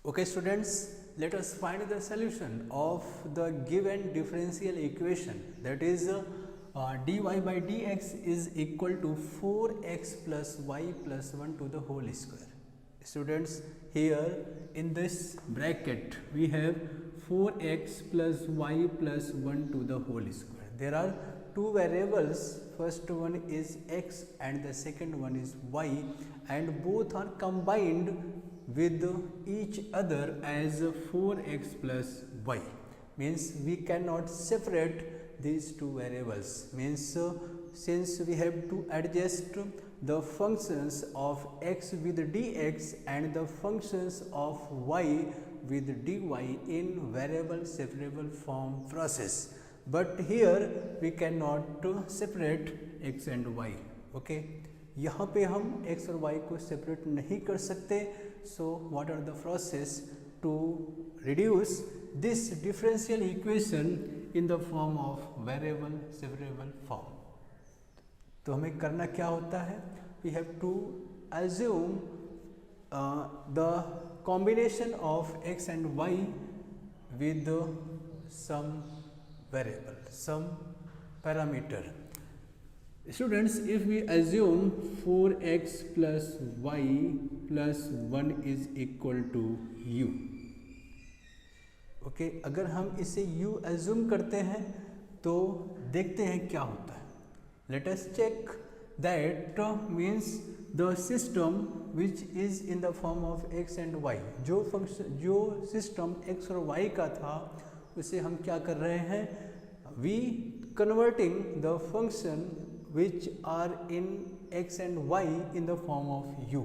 Okay students, let us find the solution of the given differential equation, that is dy by dx is equal to 4x plus y plus 1 to the whole square. Students, here in this bracket we have 4x plus y plus 1 to the whole square. There are two variables, first one is x and the second one is y, and both are combined with each other as 4x plus y. Means we cannot separate these two variables. Means since we have to adjust the functions of x with dx and the functions of y with dy in variable separable form process, but here we cannot separate x and y. Okay, यहाँ पे हम x और y को separate नहीं कर सकते. So what are the process to reduce this differential equation in the form of variable separable form? तो हमें करना क्या होता है? We have to assume the combination of x and y with some variable, some parameter. Students, if we assume 4x plus y plus 1 is equal to u, okay, अगर हम इसे u assume करते हैं तो देखते हैं क्या होता है. Let us check that means the system which is in the form of x and y, जो सिस्टम x और y का था उसे हम क्या कर रहे हैं, we converting the function which are in x and y in the form of u.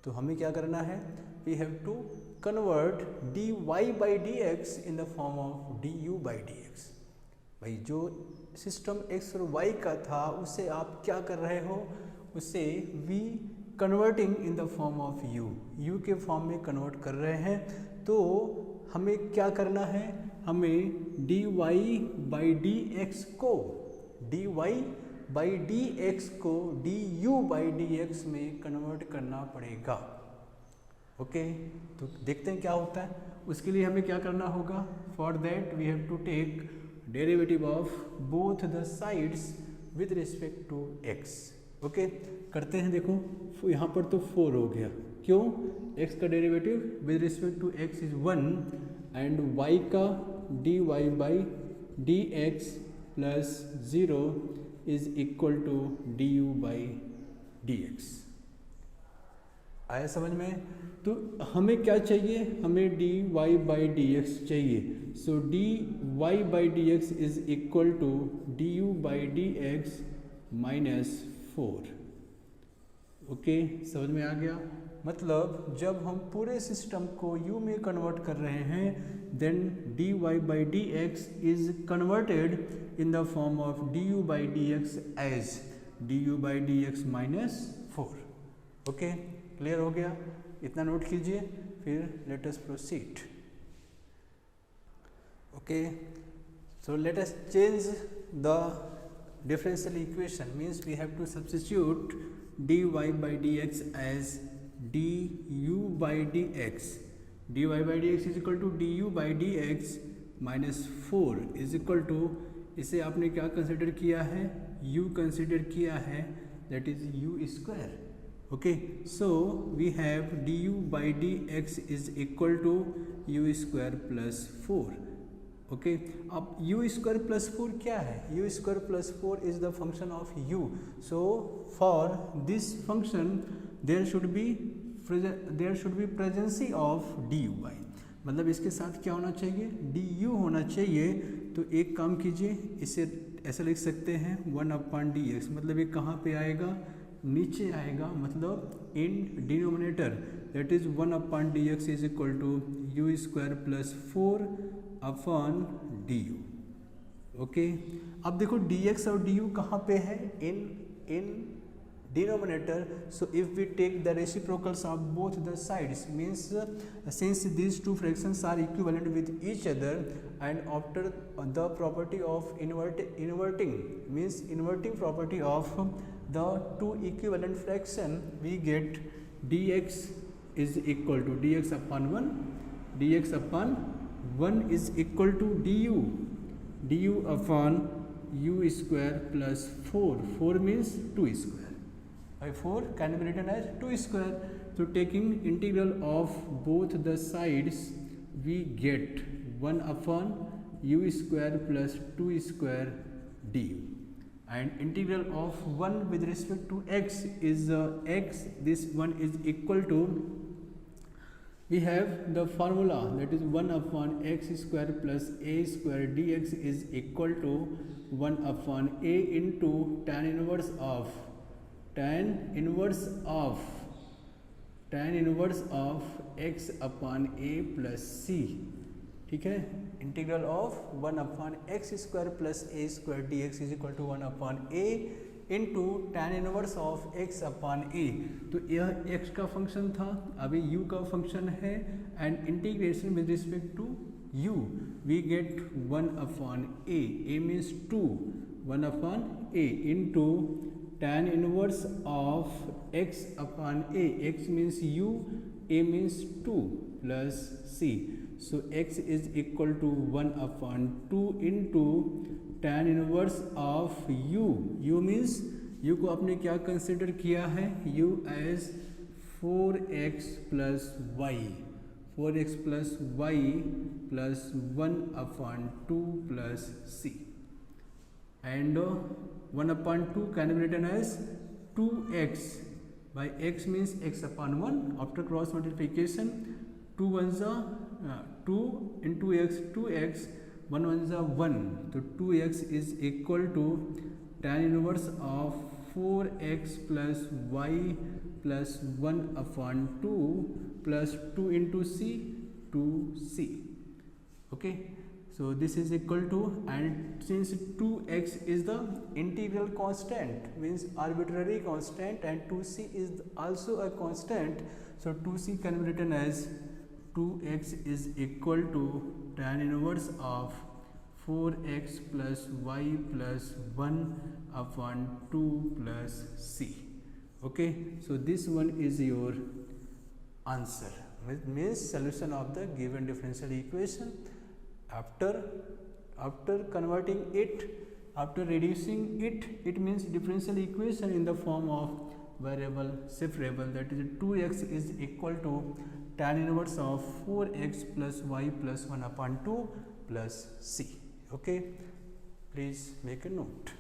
तो हमें क्या करना है, we have to convert dy by dx in the form of du by dx. भाई जो सिस्टम x और y का था उसे आप क्या कर रहे हो, उसे we converting in the form of u के फॉर्म में कन्वर्ट कर रहे हैं. तो हमें क्या करना है, हमें dy by dx को dy by dx को du by dx में कन्वर्ट करना पड़ेगा. ओके, तो देखते हैं क्या होता है. उसके लिए हमें क्या करना होगा, for that we have to take derivative of both the sides with respect to x. Okay, करते हैं. देखो यहाँ पर तो 4 हो गया, क्यों, x का derivative with respect to x is 1 and y का dy by dx plus 0 is equal to du by dx. आया समझ में. तो हमें क्या चाहिए, हमें dy by dx चाहिए. सो dy by dx is equal to du by dx minus 4. Okay, समझ में आ गया. मतलब जब हम पूरे सिस्टम को u में कन्वर्ट कर रहे हैं, then dy by dx is converted in the form of du by dx as du by dx minus 4. Okay, clear हो गया. इतना नोट कीजिए, फिर let us proceed. Okay, so let us change the differential equation. Means we have to substitute dy by dx as du by dx. dy by dx is equal to du by dx minus 4 is equal to, इसे आपने क्या consider किया है, u consider किया है, that is u square. Okay, so we have du by dx is equal to u square plus 4. Okay, अब u square plus 4 क्या है, u square plus 4 is the function of u. so for this function there should be presence of dy. मतलब इसके साथ क्या होना चाहिए, du होना चाहिए. तो एक काम कीजिए, इसे ऐसा लिख सकते हैं 1/dx. मतलब ये कहाँ पे आएगा, नीचे आएगा, मतलब in denominator, that is 1/dx is equal to u square plus 4 upon du. Okay, अब देखो dx और du कहाँ पे है, इन denominator. So if we take the reciprocals of both the sides, means since these two fractions are equivalent with each other, and after the property of inverting means inverting property of the two equivalent fraction, we get dx is equal to dx upon 1, dx upon 1 is equal to du upon u square plus 4 means 2 square, by 4 can be written as 2 square. So taking integral of both the sides we get 1 upon u square plus 2 square du, and integral of 1 with respect to x is x, this one is equal to, we have the formula, that is 1 upon x square plus a square dx is equal to 1 upon a into tan inverse of x upon a plus c, ठीक है. Integral of 1 upon x square plus a square d x is equal to 1 upon a into tan inverse of x upon a. तो यह x का function था, अभी you का function है, and integration with respect to u we get 1 upon a means 2, 1 upon a into tan inverse of x upon a, x means u, a means 2 plus c. So x is equal to 1 upon 2 into tan inverse of u. u means u को आपने क्या consider किया है, u as 4x plus y, 4x plus y plus 1 upon 2 plus c, and 1 upon 2 can be written as 2x by x means x upon 1. After cross multiplication 2 ones are 2 into x 2x, 1 ones are 1, so 2x is equal to tan inverse of 4x plus y plus 1 upon 2 plus 2 into c, 2c. Okay, so this is equal to, and since 2x is the integral constant, means arbitrary constant, and 2c is also a constant, so 2c can be written as 2x is equal to tan inverse of 4x plus y plus 1 upon 2 plus c. Okay, so this one is your answer, means solution of the given differential equation. After converting it, after reducing it, it means differential equation in the form of variable separable, that is 2x is equal to tan inverse of 4x plus y plus 1 upon 2 plus c. Okay, please make a note.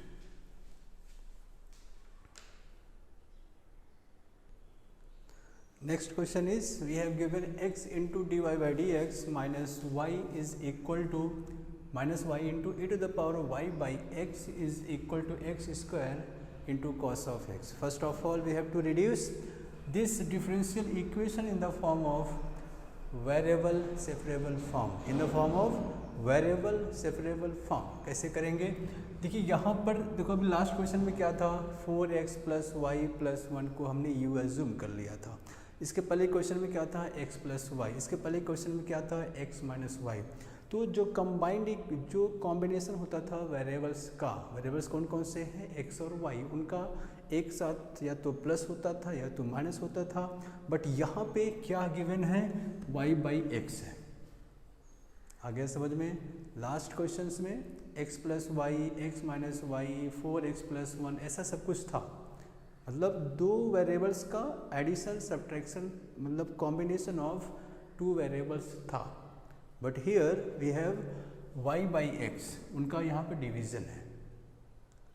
Next question is, we have given x into dy by dx minus y is equal to minus y into e to the power of y by x is equal to x square into cos of x. First of all, we have to reduce this differential equation in the form of variable separable form, in the form of variable separable form. कैसे करेंगे? देखिए यहाँ पर देखो, अभी last question में क्या था, 4x प्लस वाई प्लस 1 को हमने u एज्यूम कर लिया था. इसके पहले क्वेश्चन में क्या था, x प्लस वाई. इसके पहले क्वेश्चन में क्या था, x माइनस वाई. तो जो कंबाइंड जो कॉम्बिनेशन होता था वेरिएबल्स का, वेरिएबल्स कौन कौन से हैं, x और y, उनका एक साथ या तो प्लस होता था या तो माइनस होता था. बट यहाँ पे क्या गिवन है, y बाई एक्स है. आ गया समझ में? लास्ट क्वेश्चंस में x plus y, x minus y, 4x plus 1 ऐसा सब कुछ था. मतलब दो वेरिएबल्स का एडिशन सब्ट्रैक्शन, मतलब कॉम्बिनेशन ऑफ टू वेरिएबल्स था. But here we have y by x, उनका यहाँ पे डिवीज़न है.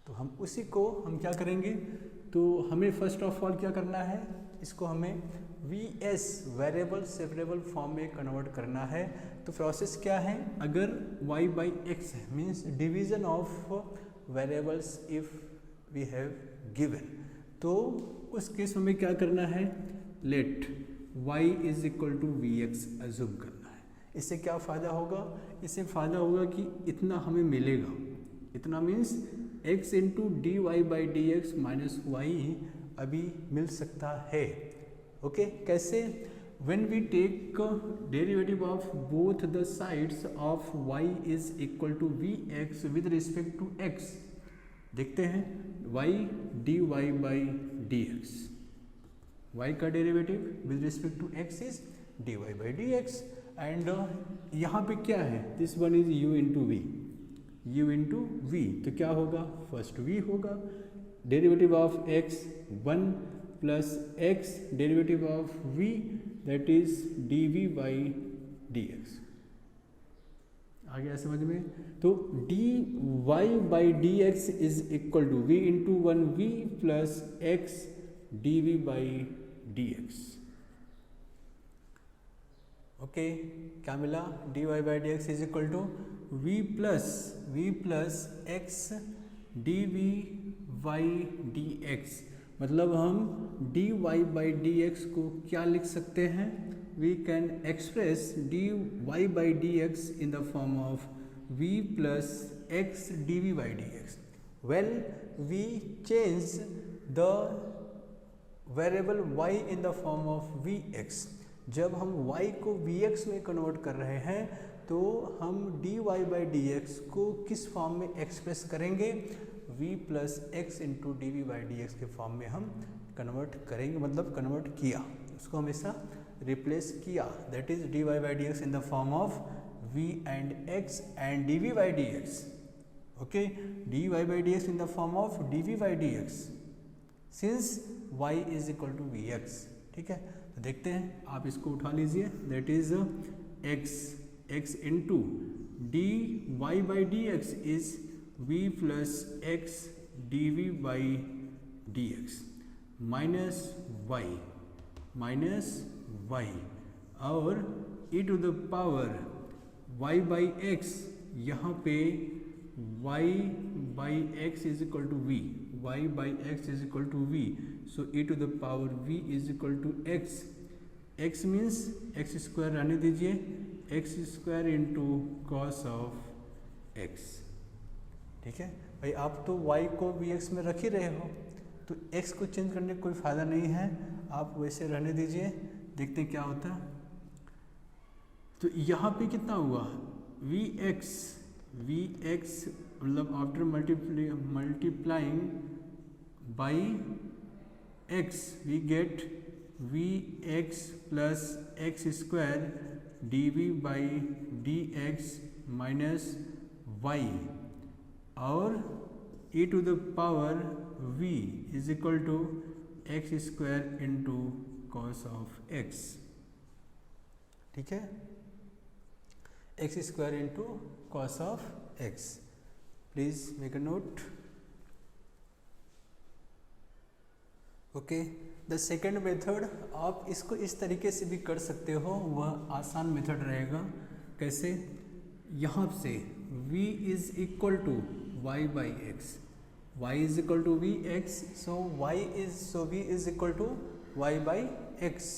तो हम उसी को हम क्या करेंगे, तो हमें फर्स्ट ऑफ ऑल क्या करना है, इसको हमें vs वेरिएबल सेपरेबल फॉर्म में कन्वर्ट करना है. तो प्रोसेस क्या है, अगर y बाई एक्स है means division of variables if we have given, तो उस केस में क्या करना है, let y is equal to v x assume करना है. इससे क्या फ़ायदा होगा, इससे फ़ायदा होगा कि इतना हमें मिलेगा, इतना means x into d y by d x minus y अभी मिल सकता है. ओके, कैसे, when we take derivative of both the sides of y is equal to vx with respect to x. देखते हैं y dy by dx, y का derivative with respect to x is dy by dx and यहाँ पे क्या है, this one is u into v, u into v, तो क्या होगा, फर्स्ट v होगा, derivative of x 1 plus x derivative of v that is dv by dx। आ गया समझ में? तो dy by dx is equal to v into 1v plus x dv by dx। Okay, क्या मिला, dy by dx is equal to v plus x dv by dx। मतलब हम dy by dx को क्या लिख सकते हैं, we can express dy by dx in the form of v plus x dv by dx। Well, we change the variable y in the form of vx। जब हम y को vx में convert कर रहे हैं तो हम dy by dx को किस फॉर्म में एक्सप्रेस करेंगे, v plus x into d v by d x के फॉर्म में हम कन्वर्ट करेंगे, मतलब कन्वर्ट किया, उसको हमेशा रिप्लेस किया, that is dy by dx in the form of v and x and dv by dx। okay, dy by dx in the form of dv by dx since y is equal to vx। ठीक है, तो देखते हैं, आप इसको उठा लीजिए, that is x into dy by dx is v plus x dv by dx minus y और e to the power y by x, यहाँ पे y by x is equal to v, y by x is equal to v, so e to the power v is equal to x, x means x square रहने दीजिए, x square into cos of x। ठीक है भाई, आप तो y को vx में रख ही रहे हो, तो x को चेंज करने का कोई फ़ायदा नहीं है, आप वैसे रहने दीजिए, देखते हैं क्या होता है। तो यहाँ पे कितना हुआ, vx मतलब after multiplying by x we get vx plus x square dv by dx minus y और e to the power v is equal to x square into cos of x। ठीक है, x square into cos of x, please make a note. Okay, the second method, आप इसको इस तरीके से भी कर सकते हो, वह आसान मेथड रहेगा। कैसे, यहाँ से v is equal to y by x, y is equal to v x, so v is equal to y by x,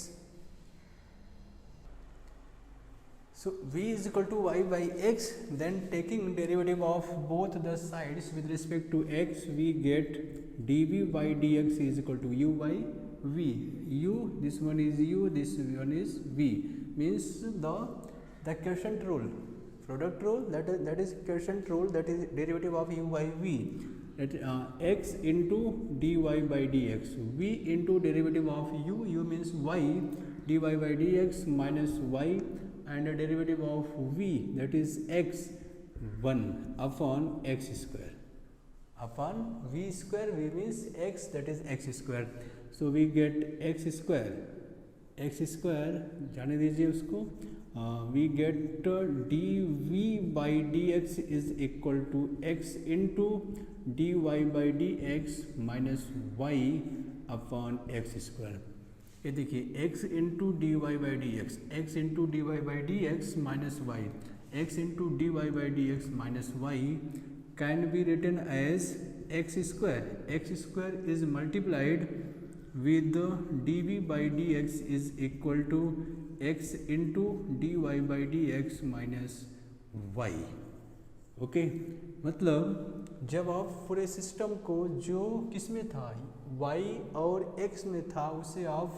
so v is equal to y by x, then taking derivative of both the sides with respect to x, we get dv by dx is equal to u by v, u, this one is u, this one is v, means the quotient rule, product rule, that is quotient rule, that is derivative of u by v, that x into dy by dx, v into derivative of u means y, dy by dx minus y and a derivative of v, that is x 1 upon x square upon v square, v means x, that is x square, so we get x square जाने दीजिए उसको, we get dv by dx is equal to x into dy by dx minus y upon x square। ये देखिए x into d y by d x, x into d y by d x minus y, x into d y by d x minus y can be written as x square is multiplied with d v by d x is equal to x into d y by d x minus y. Okay, मतलब जब आप पूरे system को जो किस में था y और x में था उसे आप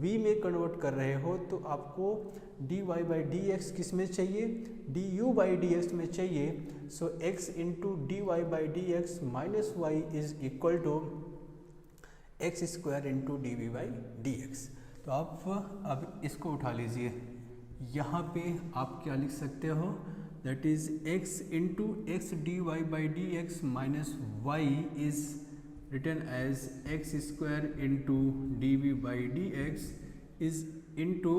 v में कन्वर्ट कर रहे हो, तो आपको dy बाई डी एक्स किस में चाहिए, du बाई डी एक्स में चाहिए, so x into dy by d x minus y is equal to x square into d v by d x. तो आप अब इसको उठा लीजिए, यहाँ पे आप क्या लिख सकते हो, that is x into x d y by d x minus y is written as x square into d v by d x is into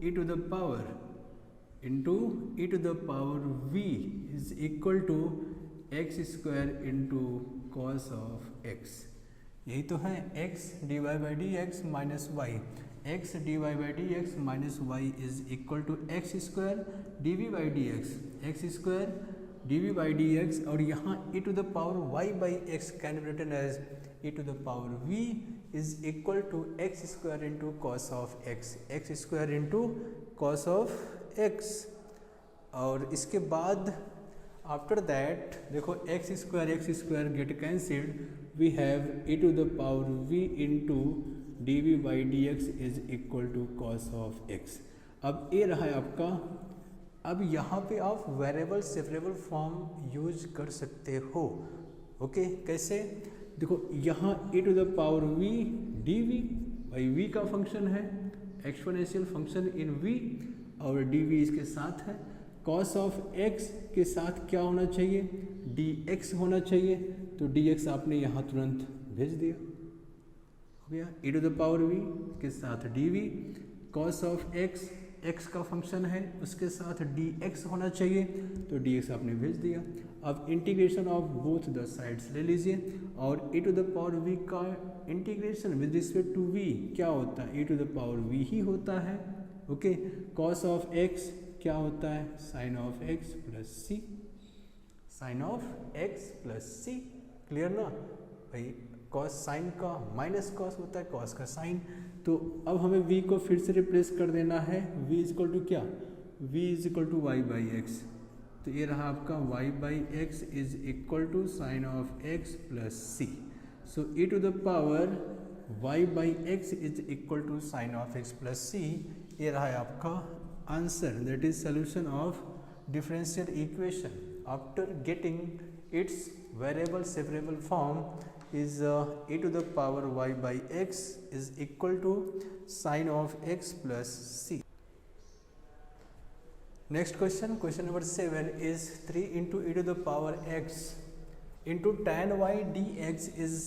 e to the power v is equal to x square into cos of x। यही तो है x d y by d x minus y, x d y by d x minus y is equal to x square d v by d x, x square d v by d x, और यहाँ e to the power y by x can be written as e to the power v is equal to x square into cos of x, x square into cos of x। और इसके बाद after that देखो x square get cancelled, we have e to the power v into d v by d x is equal to cos of x। अब ये रहा है आपका। अब यहाँ पे आप वेरिएबल सेपरेबल फॉर्म यूज कर सकते हो। ओके, कैसे? देखो यहाँ e to the power v d v by v का फंक्शन है, एक्सपोनेंशियल फंक्शन इन v, और डी वी इसके साथ है। कॉस ऑफ x के साथ क्या होना चाहिए, dx होना चाहिए, तो dx आपने यहाँ तुरंत भेज दिया, हो गया। ई टू द पावर v के साथ dv, कॉस ऑफ x का फंक्शन है, उसके साथ dx होना चाहिए, तो dx आपने भेज दिया। अब integration of both the sides ले लीजिए, और e to the power v का integration with respect to v क्या होता है, e to the power v ही होता है। ओके, कॉस ऑफ x क्या होता है, sine of x plus c, sine of x plus c. Clear ना भाई, कॉस साइन का माइनस कॉस होता है कॉस का साइन। तो अब हमें v को फिर से रिप्लेस कर देना है, v इज इक्वल टू क्या, v is equal to y by x. तो ये रहा आपका y by x is equal to sine of x plus c. So e to the power y by x is equal to sine of x plus c. ये रहा है आपका answer, that is solution of differential equation after getting its variable separable form is e to the power y by x is equal to sine of x plus c. Next question, question number 7 is 3 into e to the power x into tan y dx is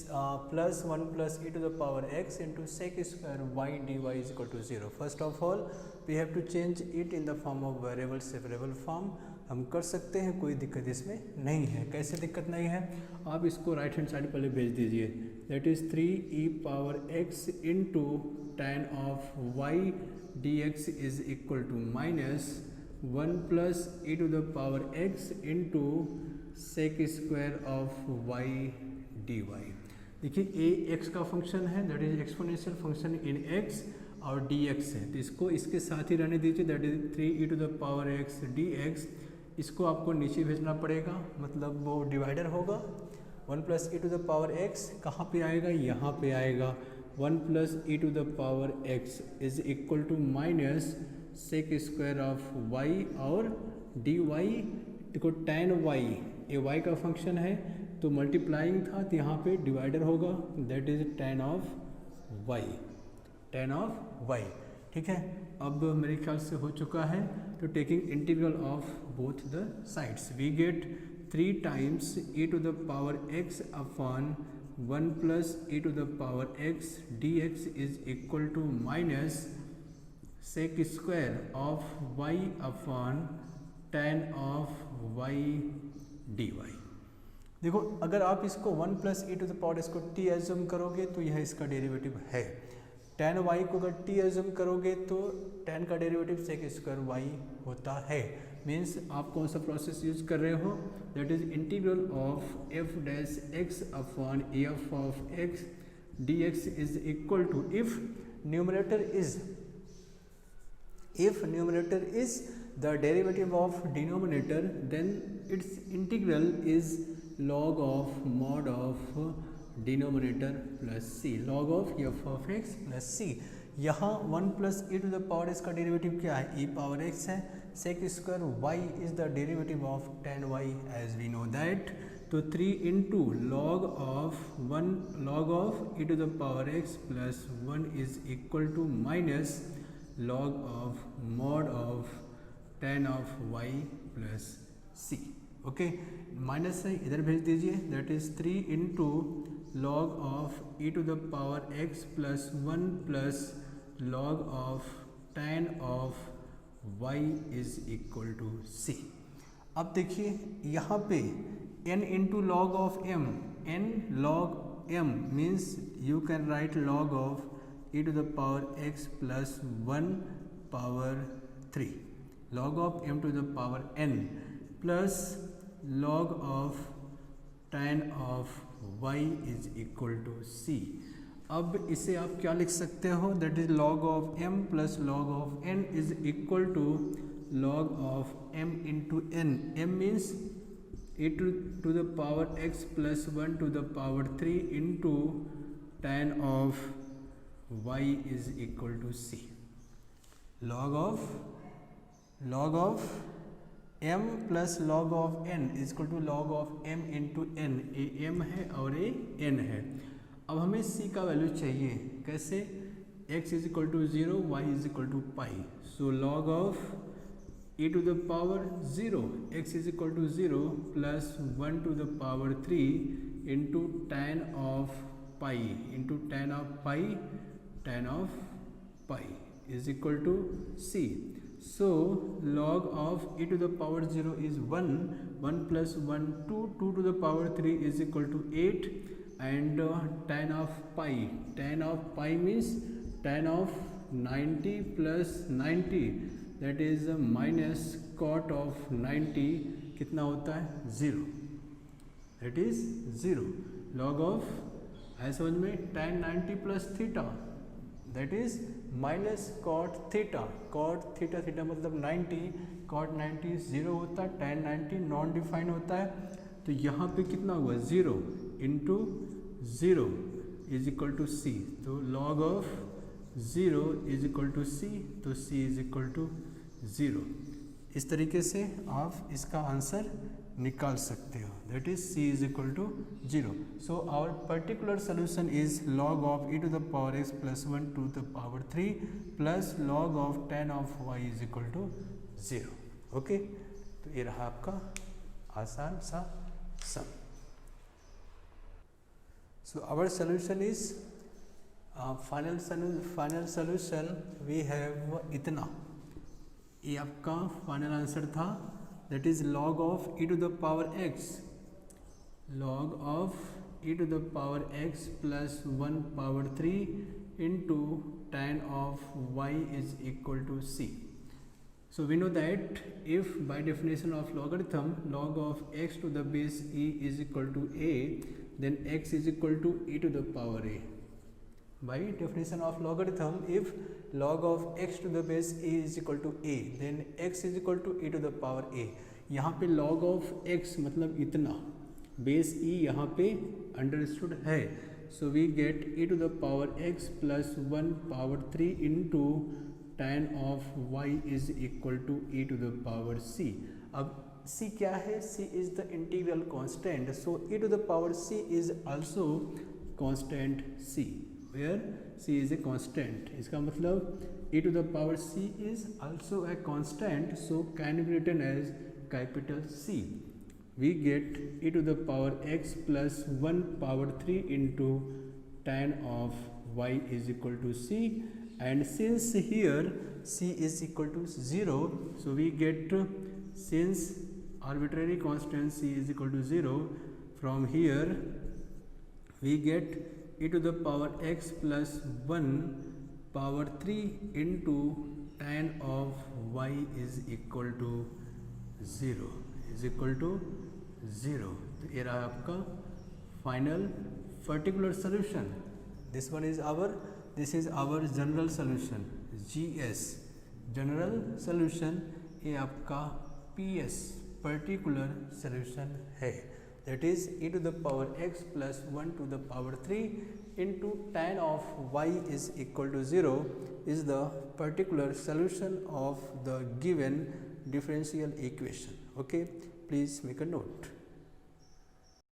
plus 1 plus e to the power x into sec square y dy is equal to 0. First of all, we have to change it in the form of variable separable form. हम कर सकते हैं, कोई दिक्कत इसमें नहीं है। कैसे दिक्कत नहीं है, आप इसको राइट हैंड साइड पहले भेज दीजिए, that is 3e power x into tan of y dx is equal to minus 1 plus e to the power x into sec square of y dy। देखिए a x का function है, that is exponential function in x, और dx है, तो इसको इसके साथ ही रहने दीजिए, that is 3e to the power x dx। इसको आपको नीचे भेजना पड़ेगा, मतलब वो डिवाइडर होगा। 1 plus e to the power x कहाँ पे आएगा, यहाँ पे आएगा। 1 plus e to the power x is equal to minus sec square of y, और dy देखो टैन y, ये y का फंक्शन है, तो मल्टीप्लाइंग था, तो यहाँ पे डिवाइडर होगा, that is tan of y, tan of y। ठीक है, अब मेरे ख्याल से हो चुका है। तो taking integral of both the sides we get 3 times e to the power x upon 1 plus e to the power x dx is equal to minus sec square of y upon tan of y dy। देखो, अगर आप इसको 1 plus e to the power इसको t assume करोगे तो यह इसका derivative है। tan y को अगर t एज्यूम करोगे तो tan का डेरिवेटिव सेक स्क्वायर y होता है। मीन्स आप कौन सा प्रोसेस यूज कर रहे हो, that is integral of f dash x upon f of x dx is equal to if numerator is the derivative of denominator, then its integral is log of mod of denominator plus c, log of f of x plus c. यहाँ 1 plus e to the power इसका derivative क्या है, e power x है। Sec square y is the derivative of tan y as we know that. तो तो 3 into log of e to the power x plus 1 is equal to minus log of mod of tan of y plus c। Okay, minus से इधर भेज दीजिए, that is 3 into log of e to the power x plus 1 plus log of tan of y is equal to c। अब देखिए यहाँ पे n into log of m, n log m means you can write log of e to the power x plus 1 power 3, log of m to the power n plus log of tan of y is equal to c। अब इसे आप क्या लिख सकते हो, that is log of m plus log of n is equal to log of m into n, m means e to the power x plus 1 to the power 3 into tan of y is equal to c। log of m plus log of n is equal to log of m into n, ये m है और ये n है। अब हमें c का value चाहिए, कैसे, x is equal to 0, y is equal to pi, so log of e to the power 0, x is equal to 0 plus 1 to the power 3 into tan of pi into tan of pi is equal to c। So log of e to the power 0 is 1, 1 plus 1 2, 2 to the power 3 is equal to 8, and tan of pi means tan of 90 plus 90, that is minus cot of 90 कितना होता है, 0, that is 0। Log of है समझ में, tan 90 plus theta that is minus cot theta, theta मतलब 90, cot 90 0 होता है, tan 90 non define होता है, तो यहाँ पे कितना हुआ 0 into 0 is equal to c, तो log of 0 is equal to c, तो c इज इक्वल टू 0। इस तरीके से आप इसका आंसर निकाल सकते हो, that is c is equal to 0। So our particular solution is log of e to the power x plus 1 to the power 3 plus log of tan of y is equal to 0। Okay, तो ये रहा आपका आसान सा sum. So our solution is final solution we have इतना, ये आपका final answer था, that is log of e to the power x, log of e to the power x plus 1 power 3 into tan of y is equal to c। So we know that if by definition of logarithm log of x to the base e is equal to a, then x is equal to e to the power a। By definition of logarithm, if log of x to the base e is equal to a, then x is equal to e to the power a। यहाँ पे log of x मतलब इतना, base e यहाँ पे understood है, so we get e to the power x plus 1 power 3 into tan of y is equal to e to the power c। अब c क्या है, c is the integral constant, so e to the power c is also constant c, where c is a constant, इसका मतलब e to the power c is also a constant, so can be written as capital C। We get e to the power x plus 1 power 3 into tan of y is equal to c, and since here c is equal to 0, so we get, since arbitrary constant c is equal to 0, from here we get e to the power x plus 1 power 3 into tan of y is equal to 0 is equal to 0। तो ये रहा आपका final particular solution. This is our general solution, GS general solution, ये आपका PS particular solution है, that is e to the power x plus 1 to the power 3 into tan of y is equal to 0 is the particular solution of the given differential equation। Okay, please make a note.